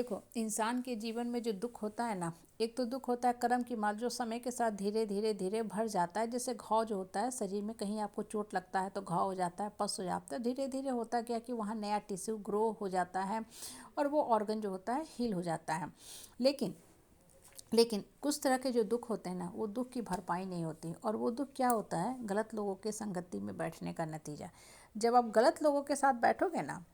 देखो, इंसान के जीवन में जो दुख होता है ना, एक तो दुख होता है कर्म की मार, जो समय के साथ धीरे धीरे धीरे भर जाता है। जैसे घाव जो होता है शरीर में, कहीं आपको चोट लगता है तो घाव हो जाता है, पस हो जाता है। धीरे धीरे होता क्या कि वहाँ नया टिश्यू ग्रो हो जाता है और वो ऑर्गन जो होता है हील हो जाता है। लेकिन लेकिन कुछ तरह के जो दुख होते हैं ना, वो दुख की भरपाई नहीं होती। और वो दुख क्या होता है? गलत लोगों के संगति में बैठने का नतीजा। जब आप गलत लोगों के साथ बैठोगे ना,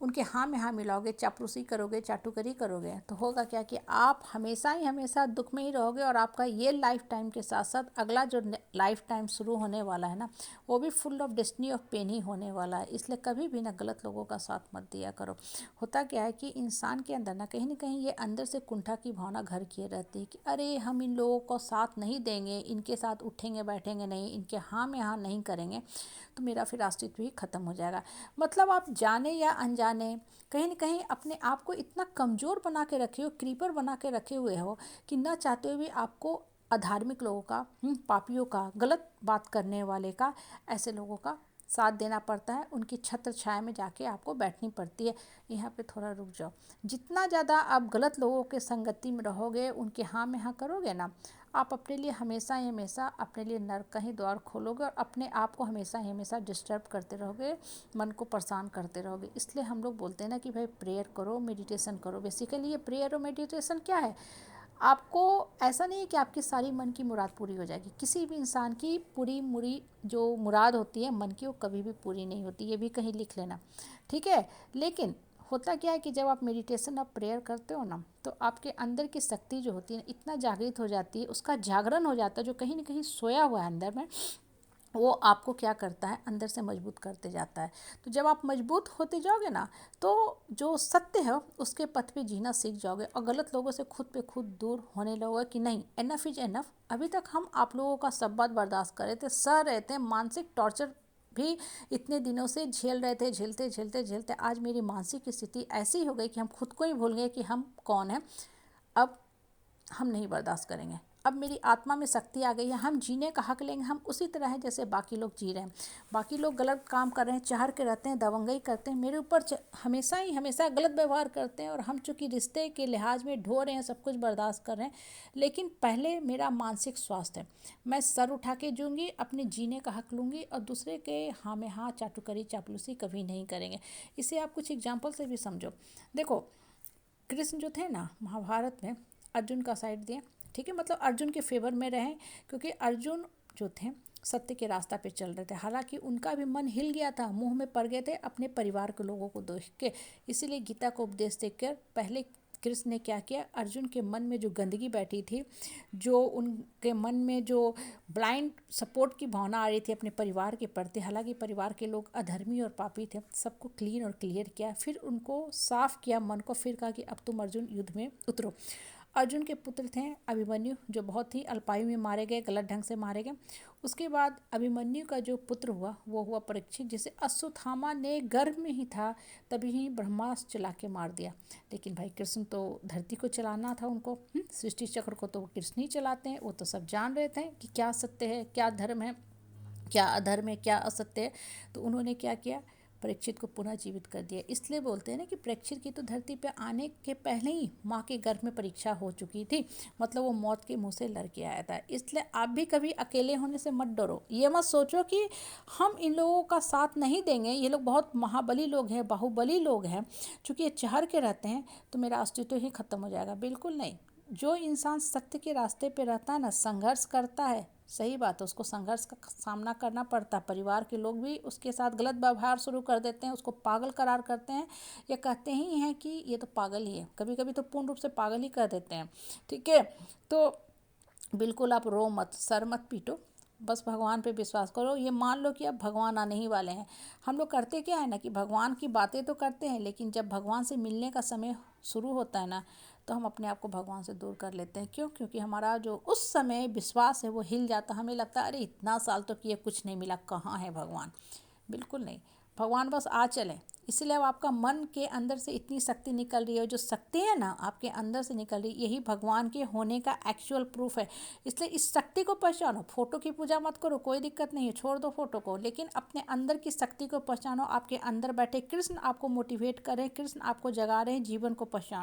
उनके हाँ में हाँ मिलाओगे, चापलूसी करोगे, चाटुकरी करोगे, तो होगा क्या कि आप हमेशा ही हमेशा दुख में ही रहोगे। और आपका ये लाइफ टाइम के साथ साथ अगला जो लाइफ टाइम शुरू होने वाला है ना, वो भी full of destiny of pain ही होने वाला है। इसलिए कभी भी ना गलत लोगों का साथ मत दिया करो। होता क्या है कि इंसान के अंदर ना कहीं ये अंदर से कुंठा की भावना घर किए रहती है कि अरे हम इन लोगों को साथ नहीं देंगे, इनके साथ उठेंगे बैठेंगे नहीं, इनके हाँ में हाँ नहीं करेंगे तो मेरा फिर अस्तित्व ही खत्म हो जाएगा। मतलब आप जाने या अनजाने कहीं न कहीं अपने आप को इतना कमज़ोर बना के रखे हो, क्रीपर बना के रखे हुए हो कि ना चाहते हुए भी आपको अधार्मिक लोगों का, पापियों का, गलत बात करने वाले का, ऐसे लोगों का साथ देना पड़ता है। उनकी छत्र छाया में जाके आपको बैठनी पड़ती है। यहाँ पे थोड़ा रुक जाओ। जितना ज़्यादा आप गलत लोगों के संगति में रहोगे, उनके हाँ में हाँ करोगे ना, आप अपने लिए हमेशा ही हमेशा अपने लिए नर्क का ही द्वार खोलोगे और अपने आप को हमेशा ही हमेशा डिस्टर्ब करते रहोगे, मन को परेशान करते रहोगे। इसलिए हम लोग बोलते हैं ना कि भाई प्रेयर करो, मेडिटेशन करो। बेसिकली ये प्रेयर और मेडिटेशन क्या है? आपको ऐसा नहीं है कि आपकी सारी मन की मुराद पूरी हो जाएगी। किसी भी इंसान की पूरी मुरी जो मुराद होती है मन की, वो कभी भी पूरी नहीं होती। ये भी कहीं लिख लेना, ठीक है। लेकिन होता क्या है कि जब आप मेडिटेशन और प्रेयर करते हो ना, तो आपके अंदर की शक्ति जो होती है ना, इतना जागृत हो जाती है, उसका जागरण हो जाता है, जो कहीं ना कहीं सोया हुआ है अंदर में, वो आपको क्या करता है, अंदर से मजबूत करते जाता है। तो जब आप मजबूत होते जाओगे ना, तो जो सत्य है उसके पथ पे जीना सीख जाओगे और गलत लोगों से खुद पे खुद दूर होने लगोगे कि नहीं, एनफ इज एनफ। अभी तक हम आप लोगों का सब बात बर्दाश्त कर रहे थे, सह रहे थे, मानसिक टॉर्चर भी इतने दिनों से झेल रहे थे, झेलते झेलते झेलते आज मेरी मानसिक स्थिति ऐसी हो गई कि हम खुद को ही भूल गए कि हम कौन हैं। अब हम नहीं बर्दाश्त करेंगे। अब मेरी आत्मा में शक्ति आ गई है, हम जीने का हक लेंगे। हम उसी तरह हैं जैसे बाकी लोग जी रहे हैं। बाकी लोग गलत काम कर रहे हैं, चाह के रहते हैं, दबंगई करते हैं, मेरे ऊपर हमेशा ही हमेशा गलत व्यवहार करते हैं। और हम चूँकि रिश्ते के लिहाज में ढो रहे हैं, सब कुछ बर्दाश्त कर रहे हैं, लेकिन पहले मेरा मानसिक स्वास्थ्य है। मैं सर उठा के जूँगी, अपने जीने का हक लूँगी और दूसरे के हाँ में हाँ, चाटुकरी चापलूसी कभी नहीं करेंगे। इसे आप कुछ एग्जाम्पल से भी समझो। देखो, कृष्ण जो थे ना महाभारत में, अर्जुन का साइड दिए, ठीक है, मतलब अर्जुन के फेवर में रहे, क्योंकि अर्जुन जो थे सत्य के रास्ता पे चल रहे थे। हालांकि उनका भी मन हिल गया था, मुंह में पड़ गए थे अपने परिवार के लोगों को देख के। इसीलिए गीता को उपदेश देकर पहले कृष्ण ने क्या किया, अर्जुन के मन में जो गंदगी बैठी थी, जो उनके मन में जो ब्लाइंड सपोर्ट की भावना आ रही थी अपने परिवार के प्रति, हालांकि परिवार के लोग अधर्मी और पापी थे, सबको क्लीन और क्लियर किया। फिर उनको साफ किया मन को, फिर कहा कि अब तुम अर्जुन युद्ध में उतरो। अर्जुन के पुत्र थे अभिमन्यु, जो बहुत ही अल्पायु में मारे गए, गलत ढंग से मारे गए। उसके बाद अभिमन्यु का जो पुत्र हुआ वो हुआ परीक्षित, जिसे अश्वत्थामा ने गर्भ में ही था तभी ही ब्रह्मास्त्र चला के मार दिया। लेकिन भाई कृष्ण तो धरती को चलाना था उनको, सृष्टि चक्र को तो वो कृष्ण ही चलाते हैं। वो तो सब जान रहे थे कि क्या सत्य है, क्या धर्म है, क्या अधर्म है, क्या असत्य है। तो उन्होंने क्या किया, परीक्षित को पुनः जीवित कर दिया। इसलिए बोलते हैं ना कि परीक्षित की तो धरती पे आने के पहले ही माँ के गर्भ में परीक्षा हो चुकी थी, मतलब वो मौत के मुंह से लड़के आया था। इसलिए आप भी कभी अकेले होने से मत डरो। ये मत सोचो कि हम इन लोगों का साथ नहीं देंगे, ये लोग बहुत महाबली लोग हैं, बाहुबली लोग हैं, चूँकि ये चहर के रहते हैं तो मेरा अस्तित्व ही खत्म हो जाएगा। बिल्कुल नहीं। जो इंसान सत्य के रास्ते पे रहता है ना, संघर्ष करता है, सही बात है, उसको संघर्ष का सामना करना पड़ता है। परिवार के लोग भी उसके साथ गलत व्यवहार शुरू कर देते हैं, उसको पागल करार करते हैं, या कहते ही हैं कि ये तो पागल ही है। कभी कभी तो पूर्ण रूप से पागल ही कर देते हैं, ठीक है। तो बिल्कुल आप रो मत, सर मत पीटो, बस भगवान पे विश्वास करो। ये मान लो कि अब भगवान आने ही वाले हैं। हम लोग करते क्या है ना कि भगवान की बातें तो करते हैं, लेकिन जब भगवान से मिलने का समय शुरू होता है ना, तो हम अपने आप को भगवान से दूर कर लेते हैं। क्यों? क्योंकि हमारा जो उस समय विश्वास है वो हिल जाता है। हमें लगता है अरे इतना साल तो किए, कुछ नहीं मिला, कहाँ है भगवान। बिल्कुल नहीं, भगवान बस आ चले। इसलिए अब आपका मन के अंदर से इतनी शक्ति निकल रही है, जो शक्ति है ना आपके अंदर से निकल रही, यही भगवान के होने का एक्चुअल प्रूफ है। इसलिए इस शक्ति को पहचानो। फोटो की पूजा मत करो, कोई दिक्कत नहीं है, छोड़ दो फोटो को, लेकिन अपने अंदर की शक्ति को पहचानो। आपके अंदर बैठे कृष्ण आपको मोटिवेट कर रहे हैं, कृष्ण आपको जगा रहे हैं जीवन को पहचानो।